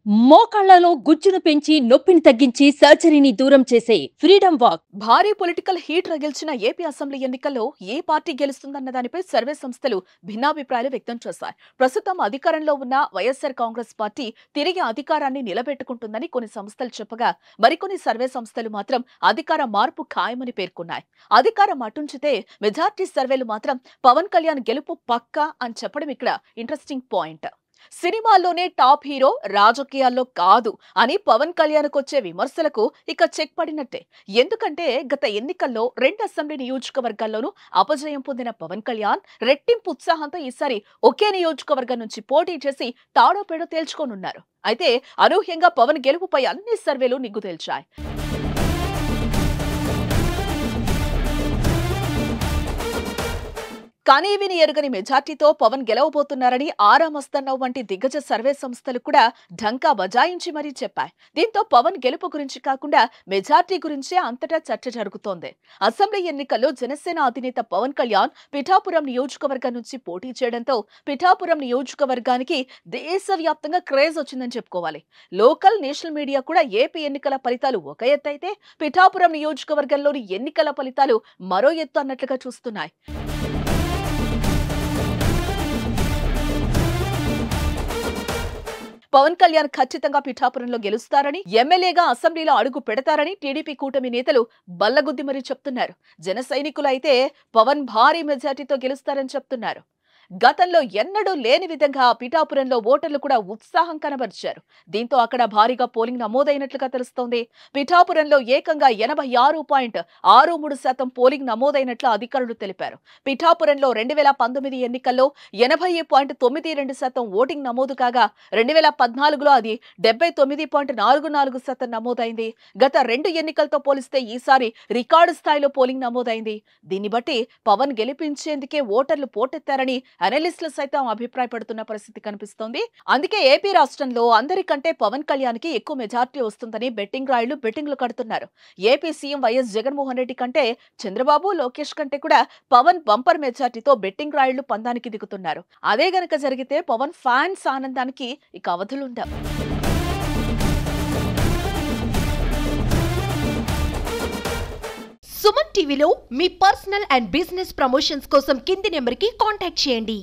మోకాళ్లలో గుజ్జును పెంచి నొప్పిని తగ్గించి సర్జరీని దూరం చేసే ఫ్రీడమ్ వాక్. భారీ పొలిటికల్ హీట్ రగిల్చిన ఏపీ అసెంబ్లీ ఎన్నికల్లో ఏ పార్టీ గెలుస్తుందన్న దానిపై సర్వే సంస్థలు భిన్నాభిప్రాయాలు వ్యక్తం చేశాయి. ప్రస్తుతం అధికారంలో ఉన్న వైఎస్ఆర్ కాంగ్రెస్ పార్టీ తిరిగి అధికారాన్ని నిలబెట్టుకుంటుందని కొన్ని సంస్థలు చెప్పగా, మరికొన్ని సర్వే సంస్థలు మాత్రం అధికార మార్పు ఖాయమని పేర్కొన్నాయి. అధికారం అటుంచితే మెజార్టీ సర్వేలు మాత్రం పవన్ కళ్యాణ్ గెలుపు పక్కా అని చెప్పడం ఇక్కడ ఇంట్రెస్టింగ్ పాయింట్. సినిమాల్లోనే టాప్ హీరో, రాజకీయాల్లో కాదు అని పవన్ కళ్యాణ్కు వచ్చే విమర్శలకు ఇక చెక్ పడినట్టే. ఎందుకంటే గత ఎన్నికల్లో 2 అసెంబ్లీ నియోజకవర్గాల్లోనూ అపజయం పొందిన పవన్ కళ్యాణ్ రెట్టింపు ఉత్సాహంతో ఈసారి ఒకే నియోజకవర్గం నుంచి పోటీ చేసి తాడో పేడో తేల్చుకోనున్నారు. అయితే అనూహ్యంగా పవన్ గెలుపుపై అన్ని సర్వేలు నిగ్గు తేల్చాయి. కానీ విని ఎరుగని మెజార్టీతో పవన్ గెలవబోతున్నారని ఆరామస్తన్నావు వంటి దిగ్గజ సర్వే సంస్థలు కూడా ఢంకా బజాయించి మరీ చెప్పాయి. దీంతో పవన్ గెలుపు గురించి కాకుండా మెజార్టీ గురించే అంతటా చర్చ జరుగుతోంది. అసెంబ్లీ ఎన్నికల్లో జనసేన అధినేత పవన్ కళ్యాణ్ పిఠాపురం నియోజకవర్గం నుంచి పోటీ చేయడంతో పిఠాపురం నియోజకవర్గానికి దేశవ్యాప్తంగా క్రేజ్ వచ్చిందని చెప్పుకోవాలి. లోకల్, నేషనల్ మీడియా కూడా ఏపీ ఎన్నికల ఫలితాలు ఒక ఎత్తు అయితే పిఠాపురం నియోజకవర్గంలోని ఎన్నికల ఫలితాలు మరో ఎత్తు అన్నట్లుగా చూస్తున్నాయి. పవన్ కళ్యాణ్ ఖచ్చితంగా పిఠాపురంలో గెలుస్తారని, ఎమ్మెల్యేగా అసెంబ్లీలో అడుగు పెడతారని టీడీపీ కూటమి నేతలు బల్లగుద్ది మరీ చెప్తున్నారు. జన సైనికులు అయితే పవన్ భారీ మెజార్టీతో గెలుస్తారని చెప్తున్నారు. గతంలో ఎన్నడూ లేని విధంగా పిఠాపురంలో ఓటర్లు కూడా ఉత్సాహం కనబరిచారు. దీంతో అక్కడ భారీగా పోలింగ్ నమోదైనట్లుగా తెలుస్తోంది. పిఠాపురంలో ఏకంగా 86.63% పోలింగ్ నమోదైనట్లు అధికారులు తెలిపారు. పిఠాపురంలో 2019 ఎన్నికల్లో 80.92% ఓటింగ్ నమోదు కాగా 2014లో అది 79.44% నమోదైంది. గత 2 ఎన్నికలతో పోలిస్తే ఈసారి రికార్డు స్థాయిలో పోలింగ్ నమోదైంది. దీన్ని బట్టి పవన్ గెలిపించేందుకే ఓటర్లు పోటెత్తారని అనలిస్టులు సైతం అభిప్రాయపడుతున్న పరిస్థితి కనిపిస్తోంది. అందుకే ఏపీ రాష్ట్రంలో అందరికంటే పవన్ కళ్యాణ్ కి ఎక్కువ మెజార్టీ వస్తుందని బెట్టింగ్ రాయుళ్లు బెట్టింగ్లు కడుతున్నారు. AP CM YS Jaganmohan Reddy కంటే చంద్రబాబు, లోకేష్ కంటే కూడా పవన్ బంపర్ మెజార్టీతో బెట్టింగ్ రాయుళ్లు పందానికి దిగుతున్నారు. అదే గనక జరిగితే పవన్ ఫ్యాన్స్ ఆనందానికి ఇక అవధులుండవు. సుమన్ టీవీలో మీ పర్సనల్ అండ్ బిజినెస్ ప్రమోషన్స్ కోసం కింది నెంబర్కి కాంటాక్ట్ చేయండి.